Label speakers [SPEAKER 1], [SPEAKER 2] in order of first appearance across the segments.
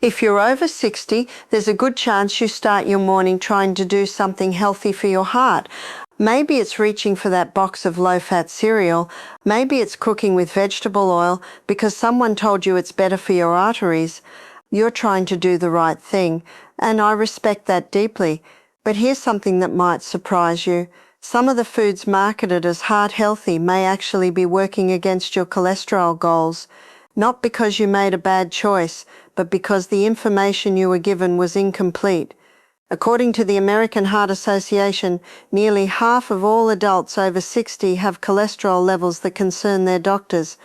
[SPEAKER 1] If you're over 60, there's a good chance you start your morning trying to do something healthy for your heart. Maybe it's reaching for that box of low-fat cereal. Maybe it's cooking with vegetable oil because someone told you it's better for your arteries. You're trying to do the right thing, and I respect that deeply. But here's something that might surprise you. Some of the foods marketed as heart healthy may actually be working against your cholesterol goals. Not because you made a bad choice, but because the information you were given was incomplete. According to the American Heart Association, nearly half of all adults over 60 have cholesterol levels that concern their doctors.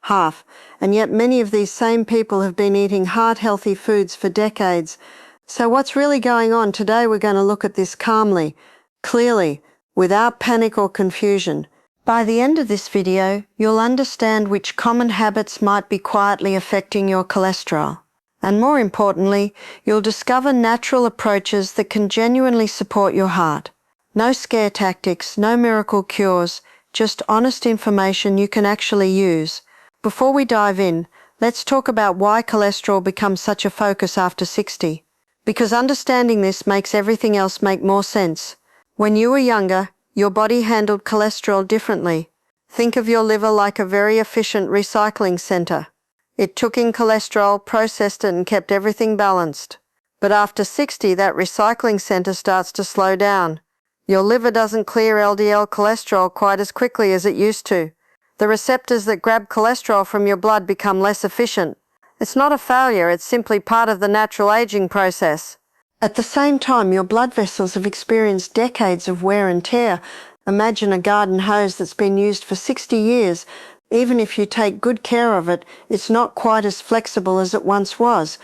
[SPEAKER 1] Half. And yet many of these same people have been eating heart-healthy foods for decades. So what's really going on? Today we're going to look at this calmly, clearly, without panic or confusion. By the end of this video, you'll understand which common habits might be quietly affecting your cholesterol. And more importantly, you'll discover natural approaches that can genuinely support your heart. No scare tactics, no miracle cures, just honest information you can actually use. Before we dive in, let's talk about why cholesterol becomes such a focus after 60. Because understanding this makes everything else make more sense. When you were younger, your body handled cholesterol differently. Think of your liver like a very efficient recycling center. It took in cholesterol, processed it, and kept everything balanced. But after 60, that recycling center starts to slow down. Your liver doesn't clear LDL cholesterol quite as quickly as it used to. The receptors that grab cholesterol from your blood become less efficient. It's not a failure, it's simply part of the natural aging process. At the same time, your blood vessels have experienced decades of wear and tear. Imagine a garden hose that's been used for 60 years. Even if you take good care of it, it's not quite as flexible as it once was.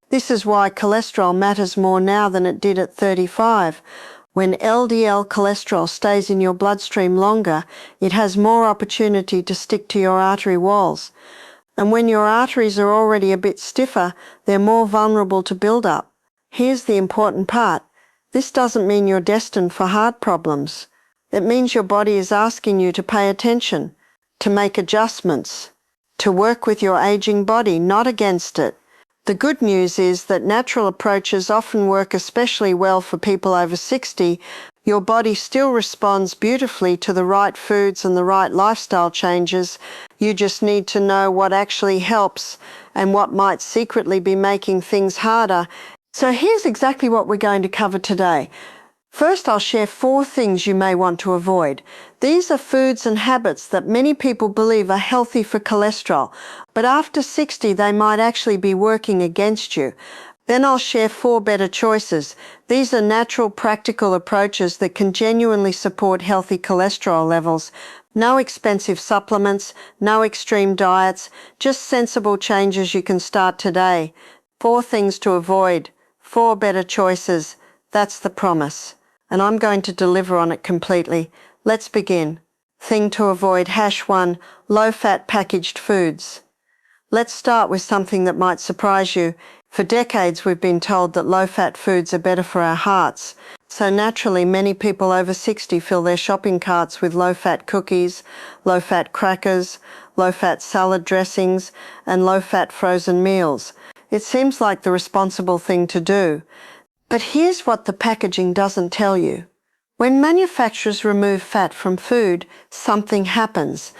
[SPEAKER 1] This is why cholesterol matters more now than it did at 35. When LDL cholesterol stays in your bloodstream longer, it has more opportunity to stick to your artery walls. And when your arteries are already a bit stiffer, they're more vulnerable to build-up. Here's the important part. This doesn't mean you're destined for heart problems. It means your body is asking you to pay attention, to make adjustments, to work with your aging body, not against it. The good news is that natural approaches often work especially well for people over 60. Your body still responds beautifully to the right foods and the right lifestyle changes. You just need to know what actually helps and what might secretly be making things harder. So here's exactly what we're going to cover today. First, I'll share 4 things you may want to avoid. These are foods and habits that many people believe are healthy for cholesterol, but after 60 they might actually be working against you. Then I'll share 4 better choices. These are natural, practical approaches that can genuinely support healthy cholesterol levels. No expensive supplements, no extreme diets, just sensible changes you can start today. 4 things to avoid. 4 better choices. That's the promise. And I'm going to deliver on it completely. Let's begin. Thing to avoid. #1. Low-fat packaged foods. Let's start with something that might surprise you. For decades we've been told that low-fat foods are better for our hearts. So naturally many people over 60 fill their shopping carts with low-fat cookies, low-fat crackers, low-fat salad dressings, and low-fat frozen meals. It seems like the responsible thing to do. But here's what the packaging doesn't tell you. When manufacturers remove fat from food, something happens.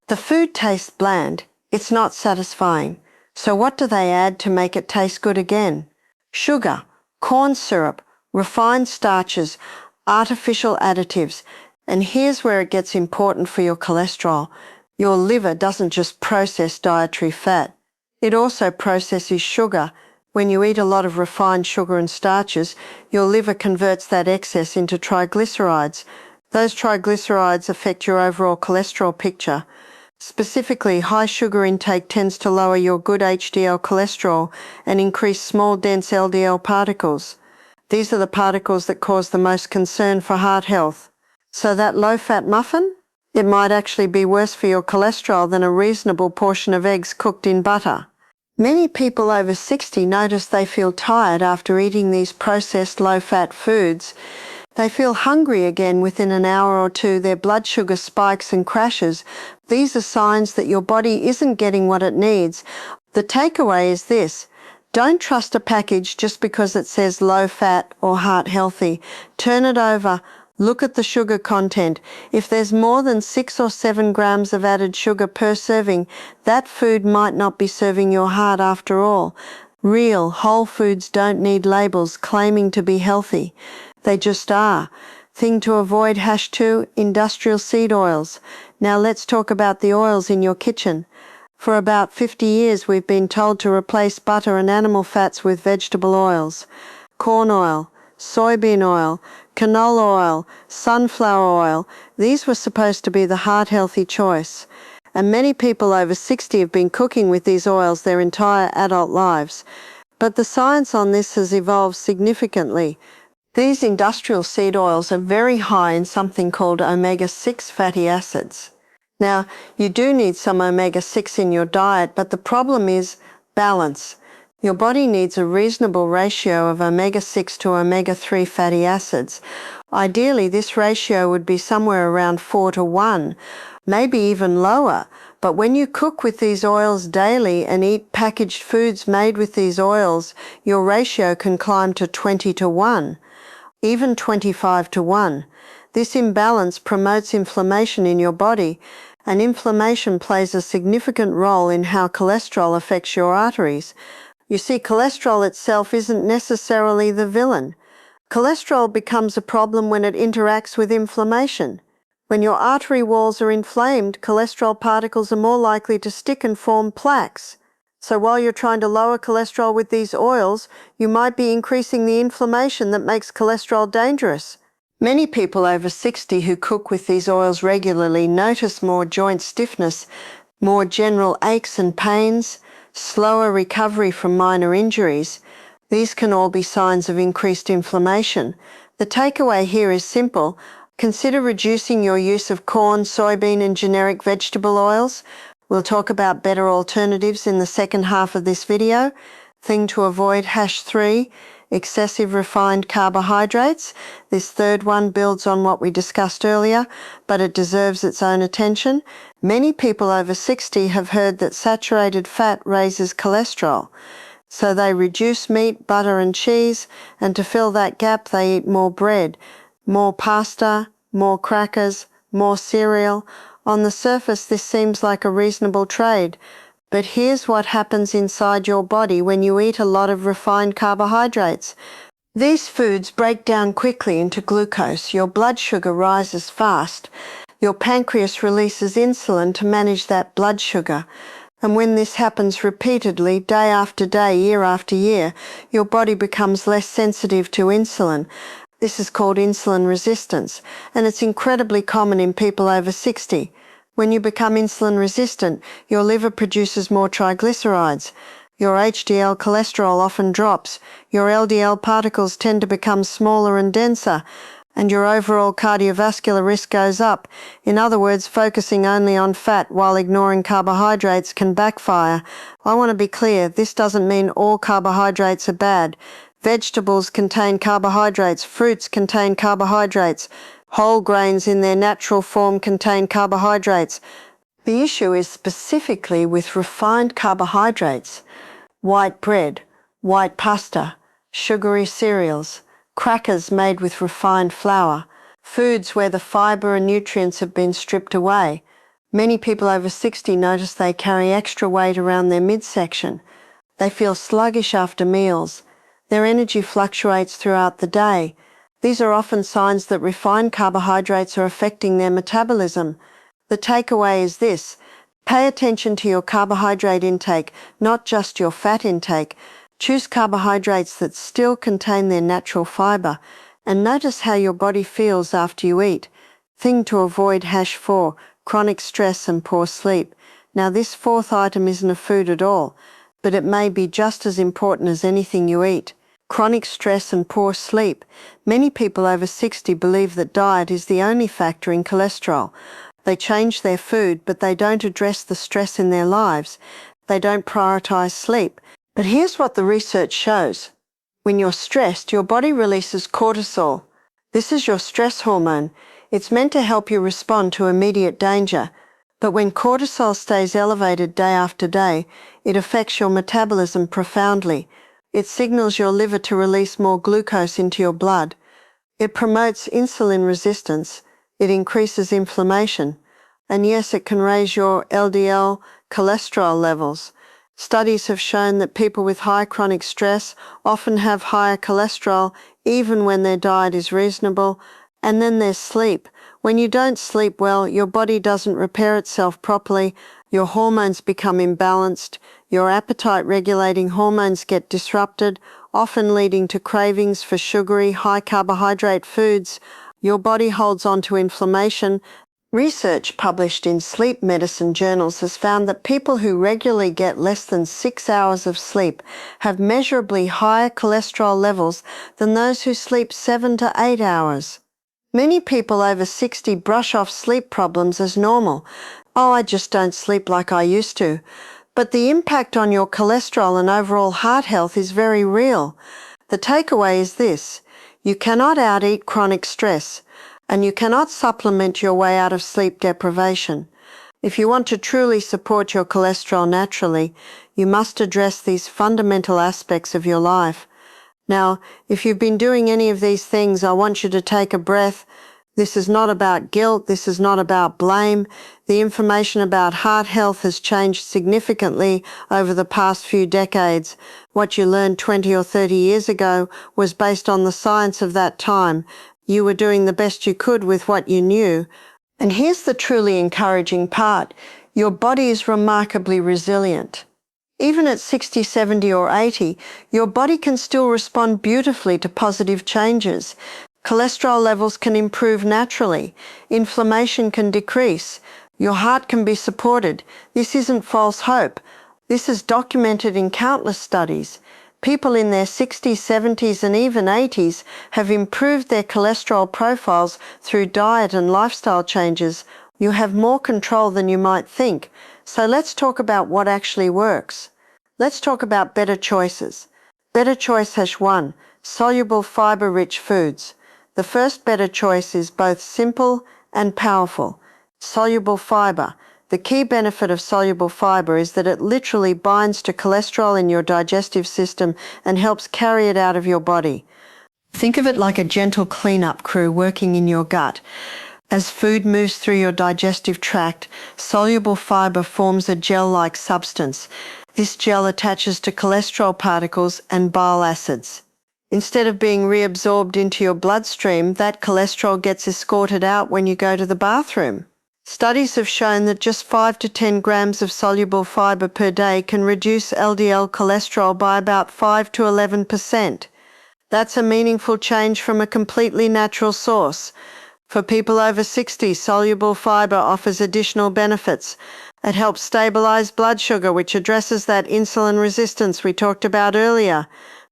[SPEAKER 1] The food tastes bland. It's not satisfying. So what do they add to make it taste good again? Sugar, corn syrup, refined starches, artificial additives. And here's where it gets important for your cholesterol. Your liver doesn't just process dietary fat. It also processes sugar. When you eat a lot of refined sugar and starches, your liver converts that excess into triglycerides. Those triglycerides affect your overall cholesterol picture. Specifically, high sugar intake tends to lower your good HDL cholesterol and increase small dense LDL particles. These are the particles that cause the most concern for heart health. So that low-fat muffin? It might actually be worse for your cholesterol than a reasonable portion of eggs cooked in butter. Many people over 60 notice they feel tired after eating these processed low-fat foods. They feel hungry again within an hour or two. Their blood sugar spikes and crashes. These are signs that your body isn't getting what it needs. The takeaway is this. Don't trust a package just because it says low fat or heart healthy. Turn it over. Look at the sugar content. If there's more than 6 or 7 grams of added sugar per serving, that food might not be serving your heart after all. Real, whole foods don't need labels claiming to be healthy. They just are. Thing to avoid #2, industrial seed oils. Now let's talk about the oils in your kitchen. For about 50 years we've been told to replace butter and animal fats with vegetable oils. Corn oil, soybean oil, canola oil, sunflower oil, these were supposed to be the heart-healthy choice. And many people over 60 have been cooking with these oils their entire adult lives. But the science on this has evolved significantly. These industrial seed oils are very high in something called omega-6 fatty acids. Now, you do need some omega-6 in your diet, but the problem is balance. Your body needs a reasonable ratio of omega-6 to omega-3 fatty acids. Ideally, this ratio would be somewhere around 4:1, maybe even lower. But when you cook with these oils daily and eat packaged foods made with these oils, your ratio can climb to 20:1, even 25:1. This imbalance promotes inflammation in your body, and inflammation plays a significant role in how cholesterol affects your arteries. You see, cholesterol itself isn't necessarily the villain. Cholesterol becomes a problem when it interacts with inflammation. When your artery walls are inflamed, cholesterol particles are more likely to stick and form plaques. So while you're trying to lower cholesterol with these oils, you might be increasing the inflammation that makes cholesterol dangerous. Many people over 60 who cook with these oils regularly notice more joint stiffness, more general aches and pains, slower recovery from minor injuries. These can all be signs of increased inflammation. The takeaway here is simple. Consider reducing your use of corn, soybean, and generic vegetable oils. We'll talk about better alternatives in the second half of this video. Thing to avoid #3, excessive refined carbohydrates. This third one builds on what we discussed earlier, but it deserves its own attention. Many people over 60 have heard that saturated fat raises cholesterol. So they reduce meat, butter and cheese, and to fill that gap they eat more bread, more pasta, more crackers, more cereal. On the surface this seems like a reasonable trade, but here's what happens inside your body when you eat a lot of refined carbohydrates. These foods break down quickly into glucose. Your blood sugar rises fast. Your pancreas releases insulin to manage that blood sugar. And when this happens repeatedly, day after day, year after year, your body becomes less sensitive to insulin. This is called insulin resistance, and it's incredibly common in people over 60. When you become insulin resistant, your liver produces more triglycerides. Your HDL cholesterol often drops. Your LDL particles tend to become smaller and denser, and your overall cardiovascular risk goes up. In other words, focusing only on fat while ignoring carbohydrates can backfire. I want to be clear, this doesn't mean all carbohydrates are bad. Vegetables contain carbohydrates, fruits contain carbohydrates, whole grains in their natural form contain carbohydrates. The issue is specifically with refined carbohydrates. White bread, white pasta, sugary cereals, crackers made with refined flour, foods where the fiber and nutrients have been stripped away. Many people over 60 notice they carry extra weight around their midsection. They feel sluggish after meals. Their energy fluctuates throughout the day. These are often signs that refined carbohydrates are affecting their metabolism. The takeaway is this: pay attention to your carbohydrate intake, not just your fat intake. Choose carbohydrates that still contain their natural fiber, and notice how your body feels after you eat. Thing to avoid #4, chronic stress and poor sleep. Now this fourth item isn't a food at all, but it may be just as important as anything you eat. Chronic stress and poor sleep. Many people over 60 believe that diet is the only factor in cholesterol. They change their food, but they don't address the stress in their lives. They don't prioritize sleep. But here's what the research shows. When you're stressed, your body releases cortisol. This is your stress hormone. It's meant to help you respond to immediate danger. But when cortisol stays elevated day after day, it affects your metabolism profoundly. It signals your liver to release more glucose into your blood. It promotes insulin resistance. It increases inflammation. And yes, it can raise your LDL cholesterol levels. Studies have shown that people with high chronic stress often have higher cholesterol even when their diet is reasonable. And then there's sleep. When you don't sleep well, your body doesn't repair itself properly, your hormones become imbalanced, your appetite-regulating hormones get disrupted, often leading to cravings for sugary, high-carbohydrate foods. Your body holds on to inflammation. Research published in sleep medicine journals has found that people who regularly get less than 6 hours of sleep have measurably higher cholesterol levels than those who sleep 7 to 8 hours. Many people over 60 brush off sleep problems as normal. Oh, I just don't sleep like I used to. But the impact on your cholesterol and overall heart health is very real. The takeaway is this: you cannot out-eat chronic stress, and you cannot supplement your way out of sleep deprivation. If you want to truly support your cholesterol naturally, you must address these fundamental aspects of your life. Now, if you've been doing any of these things, I want you to take a breath. This is not about guilt. This is not about blame. The information about heart health has changed significantly over the past few decades. What you learned 20 or 30 years ago was based on the science of that time. You were doing the best you could with what you knew. And here's the truly encouraging part. Your body is remarkably resilient. Even at 60, 70, or 80, your body can still respond beautifully to positive changes. Cholesterol levels can improve naturally. Inflammation can decrease. Your heart can be supported. This isn't false hope. This is documented in countless studies. People in their 60s, 70s, and even 80s have improved their cholesterol profiles through diet and lifestyle changes. You have more control than you might think. So let's talk about what actually works. Let's talk about better choices. Better choice #1, soluble fiber-rich foods. The first better choice is both simple and powerful. Soluble fiber. The key benefit of soluble fiber is that it literally binds to cholesterol in your digestive system and helps carry it out of your body. Think of it like a gentle cleanup crew working in your gut. As food moves through your digestive tract, soluble fiber forms a gel-like substance. This gel attaches to cholesterol particles and bile acids. Instead of being reabsorbed into your bloodstream, that cholesterol gets escorted out when you go to the bathroom. Studies have shown that just 5 to 10 grams of soluble fiber per day can reduce LDL cholesterol by about 5 to 11%. That's a meaningful change from a completely natural source. For people over 60, soluble fiber offers additional benefits. It helps stabilize blood sugar, which addresses that insulin resistance we talked about earlier.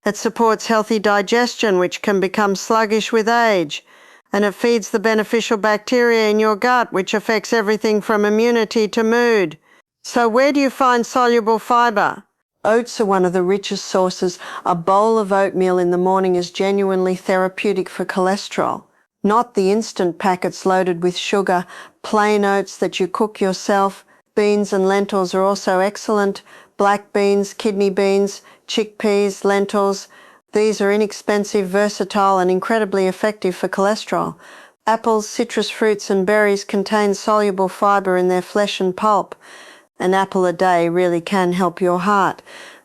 [SPEAKER 1] It supports healthy digestion, which can become sluggish with age. And it feeds the beneficial bacteria in your gut, which affects everything from immunity to mood. So where do you find soluble fiber? Oats are one of the richest sources. A bowl of oatmeal in the morning is genuinely therapeutic for cholesterol. Not the instant packets loaded with sugar, plain oats that you cook yourself. Beans and lentils are also excellent. Black beans, kidney beans, chickpeas, lentils. These are inexpensive, versatile, and incredibly effective for cholesterol. Apples, citrus fruits, and berries contain soluble fiber in their flesh and pulp. An apple a day really can help your heart.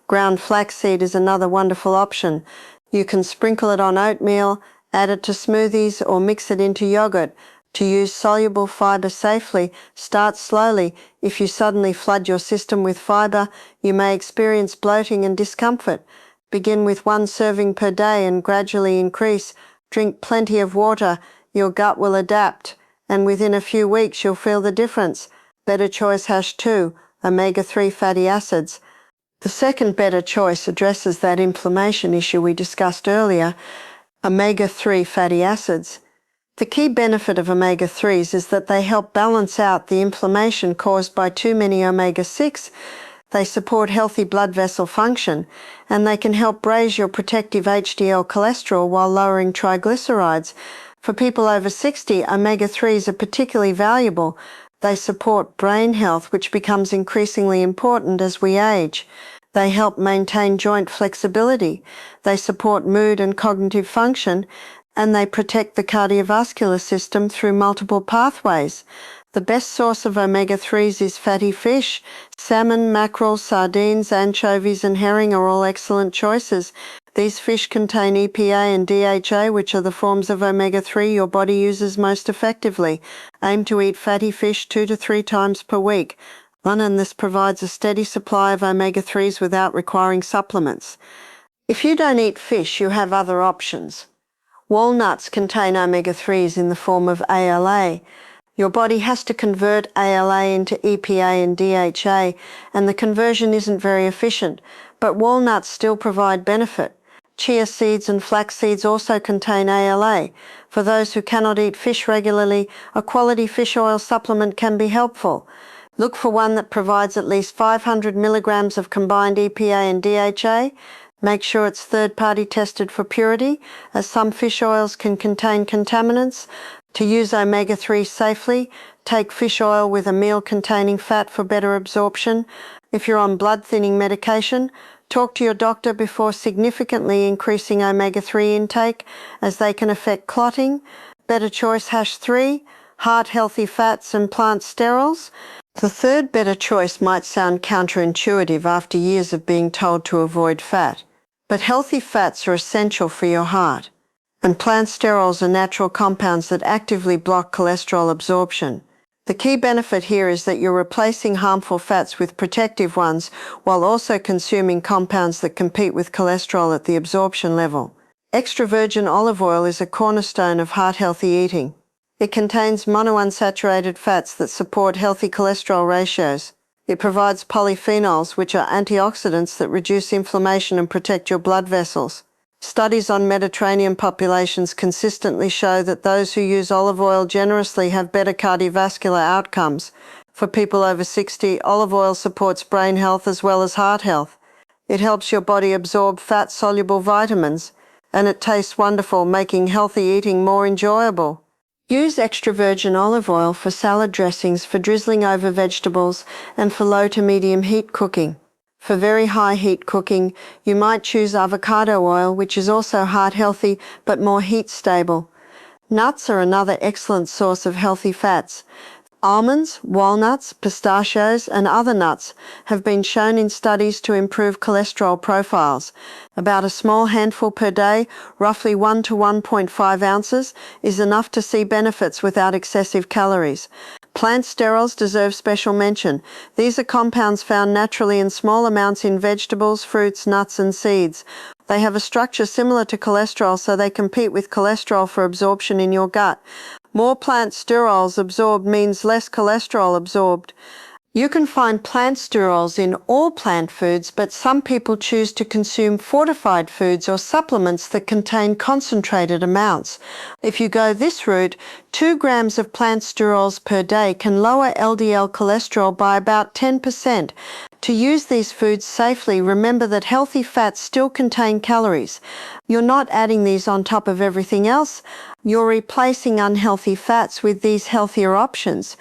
[SPEAKER 1] Ground flaxseed is another wonderful option. You can sprinkle it on oatmeal, add it to smoothies, or mix it into yogurt. To use soluble fiber safely, start slowly. If you suddenly flood your system with fiber, you may experience bloating and discomfort. Begin with 1 serving per day and gradually increase. Drink plenty of water. Your gut will adapt, and within a few weeks you'll feel the difference. Better choice #2, omega-3 fatty acids. The second better choice addresses that inflammation issue we discussed earlier, omega-3 fatty acids. The key benefit of omega-3s is that they help balance out the inflammation caused by too many omega-6. They support healthy blood vessel function, and they can help raise your protective HDL cholesterol while lowering triglycerides. For people over 60, omega-3s are particularly valuable. They support brain health, which becomes increasingly important as we age. They help maintain joint flexibility. They support mood and cognitive function, and they protect the cardiovascular system through multiple pathways. The best source of omega-3s is fatty fish. Salmon, mackerel, sardines, anchovies, and herring are all excellent choices. These fish contain EPA and DHA, which are the forms of omega-3 your body uses most effectively. Aim to eat fatty fish 2 to 3 times per week. And this provides a steady supply of omega-3s without requiring supplements. If you don't eat fish, you have other options. Walnuts contain omega-3s in the form of ALA. Your body has to convert ALA into EPA and DHA, and the conversion isn't very efficient, but walnuts still provide benefit. Chia seeds and flax seeds also contain ALA. For those who cannot eat fish regularly, a quality fish oil supplement can be helpful. Look for one that provides at least 500 milligrams of combined EPA and DHA. Make sure it's third-party tested for purity, as some fish oils can contain contaminants. To use omega-3 safely, take fish oil with a meal containing fat for better absorption. If you're on blood-thinning medication, talk to your doctor before significantly increasing omega-3 intake, as they can affect clotting. Better choice #3, heart-healthy fats and plant sterols. The third better choice might sound counterintuitive after years of being told to avoid fat, but healthy fats are essential for your heart, and plant sterols are natural compounds that actively block cholesterol absorption. The key benefit here is that you're replacing harmful fats with protective ones while also consuming compounds that compete with cholesterol at the absorption level. Extra virgin olive oil is a cornerstone of heart-healthy eating. It contains monounsaturated fats that support healthy cholesterol ratios. It provides polyphenols, which are antioxidants that reduce inflammation and protect your blood vessels. Studies on Mediterranean populations consistently show that those who use olive oil generously have better cardiovascular outcomes. For people over 60, olive oil supports brain health as well as heart health. It helps your body absorb fat-soluble vitamins, and it tastes wonderful, making healthy eating more enjoyable. Use extra virgin olive oil for salad dressings, for drizzling over vegetables, and for low to medium heat cooking. For very high heat cooking, you might choose avocado oil, which is also heart healthy but more heat stable. Nuts are another excellent source of healthy fats. Almonds, walnuts, pistachios, and other nuts have been shown in studies to improve cholesterol profiles. About a small handful per day, roughly 1 to 1.5 ounces, is enough to see benefits without excessive calories. Plant sterols deserve special mention. These are compounds found naturally in small amounts in vegetables, fruits, nuts, and seeds. They have a structure similar to cholesterol, so they compete with cholesterol for absorption in your gut. More plant sterols absorbed means less cholesterol absorbed. You can find plant sterols in all plant foods, but some people choose to consume fortified foods or supplements that contain concentrated amounts. If you go this route, 2 grams of plant sterols per day can lower LDL cholesterol by about 10%. To use these foods safely, remember that healthy fats still contain calories. You're not adding these on top of everything else. You're replacing unhealthy fats with these healthier options.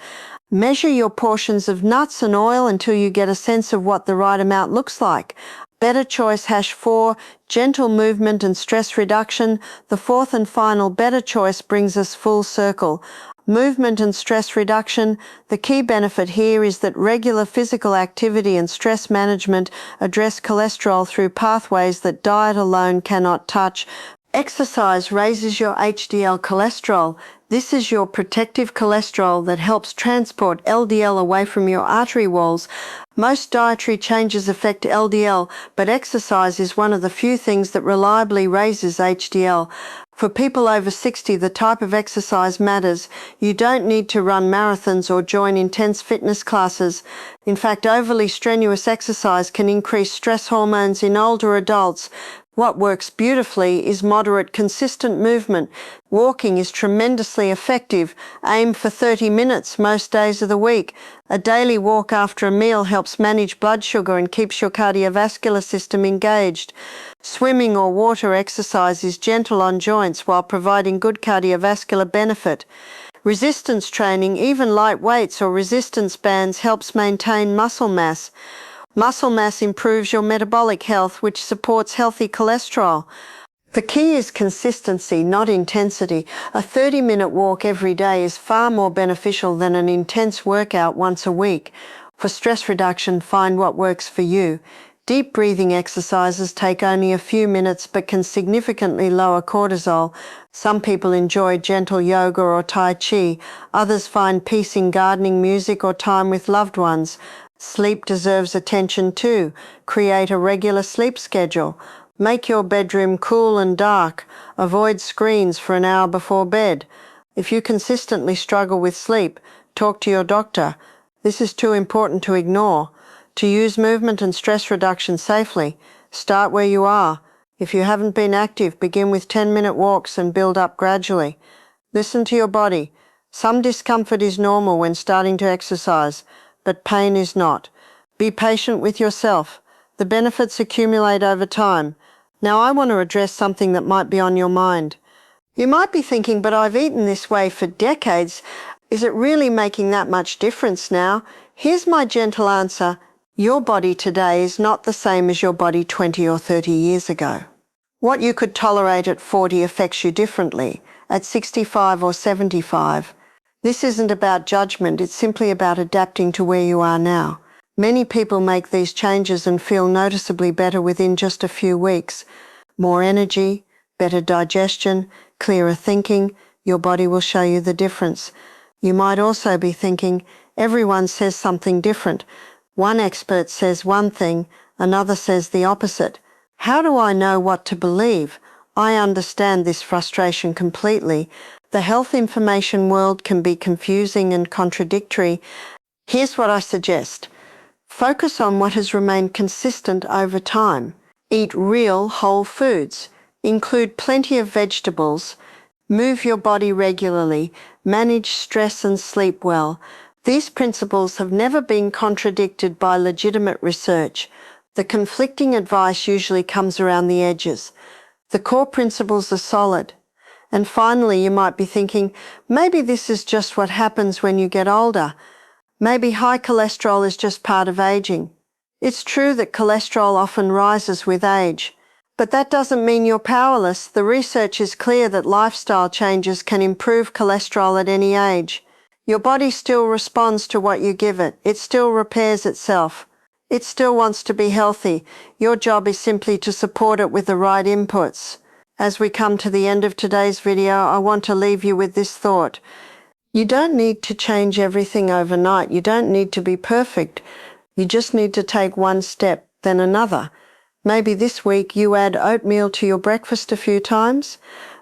[SPEAKER 1] Measure your portions of nuts and oil until you get a sense of what the right amount looks like. Better choice #4, gentle movement and stress reduction. The fourth and final better choice brings us full circle. Movement and stress reduction. The key benefit here is that regular physical activity and stress management address cholesterol through pathways that diet alone cannot touch. Exercise raises your HDL cholesterol. This is your protective cholesterol that helps transport LDL away from your artery walls. Most dietary changes affect LDL, but exercise is one of the few things that reliably raises HDL. For people over 60, the type of exercise matters. You don't need to run marathons or join intense fitness classes. In fact, overly strenuous exercise can increase stress hormones in older adults. What works beautifully is moderate, consistent movement. Walking is tremendously effective. Aim for 30 minutes most days of the week. A daily walk after a meal helps manage blood sugar and keeps your cardiovascular system engaged. Swimming or water exercise is gentle on joints while providing good cardiovascular benefit. Resistance training, even light weights or resistance bands, helps maintain muscle mass. Muscle mass improves your metabolic health, which supports healthy cholesterol. The key is consistency, not intensity. A 30-minute walk every day is far more beneficial than an intense workout once a week. For stress reduction, find what works for you. Deep breathing exercises take only a few minutes but can significantly lower cortisol. Some people enjoy gentle yoga or tai chi. Others find peace in gardening, music, or time with loved ones. Sleep deserves attention too. Create a regular sleep schedule. Make your bedroom cool and dark. Avoid screens for an hour before bed. If you consistently struggle with sleep, talk to your doctor. This is too important to ignore. To use movement and stress reduction safely, start where you are. If you haven't been active, begin with 10-minute walks and build up gradually. Listen to your body. Some discomfort is normal when starting to exercise, but pain is not. Be patient with yourself. The benefits accumulate over time. Now I want to address something that might be on your mind. You might be thinking, but I've eaten this way for decades. Is it really making that much difference now? Here's my gentle answer. Your body today is not the same as your body 20 or 30 years ago. What you could tolerate at 40 affects you differently at 65 or 75. This isn't about judgment, it's simply about adapting to where you are now. Many people make these changes and feel noticeably better within just a few weeks. More energy, better digestion, clearer thinking, your body will show you the difference. You might also be thinking, everyone says something different. One expert says one thing, another says the opposite. How do I know what to believe? I understand this frustration completely. The health information world can be confusing and contradictory. Here's what I suggest. Focus on what has remained consistent over time. Eat real, whole foods. Include plenty of vegetables. Move your body regularly. Manage stress and sleep well. These principles have never been contradicted by legitimate research. The conflicting advice usually comes around the edges. The core principles are solid. And finally, you might be thinking, maybe this is just what happens when you get older. Maybe high cholesterol is just part of aging. It's true that cholesterol often rises with age. But that doesn't mean you're powerless. The research is clear that lifestyle changes can improve cholesterol at any age. Your body still responds to what you give it. It still repairs itself. It still wants to be healthy. Your job is simply to support it with the right inputs. As we come to the end of today's video, I want to leave you with this thought. You don't need to change everything overnight. You don't need to be perfect. You just need to take one step, then another. Maybe this week you add oatmeal to your breakfast a few times.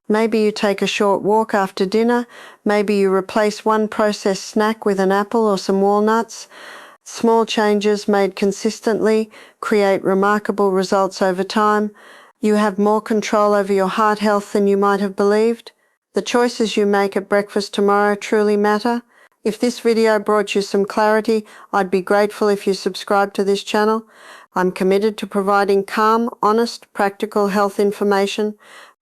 [SPEAKER 1] Maybe you take a short walk after dinner. Maybe you replace one processed snack with an apple or some walnuts. Small changes made consistently create remarkable results over time. You have more control over your heart health than you might have believed. The choices you make at breakfast tomorrow truly matter. If this video brought you some clarity, I'd be grateful if you subscribe to this channel. I'm committed to providing calm, honest, practical health information.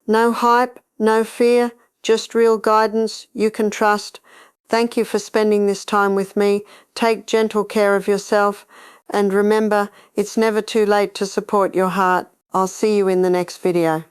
[SPEAKER 1] No hype, no fear, just real guidance you can trust. Thank you for spending this time with me. Take gentle care of yourself. And remember, it's never too late to support your heart. I'll see you in the next video.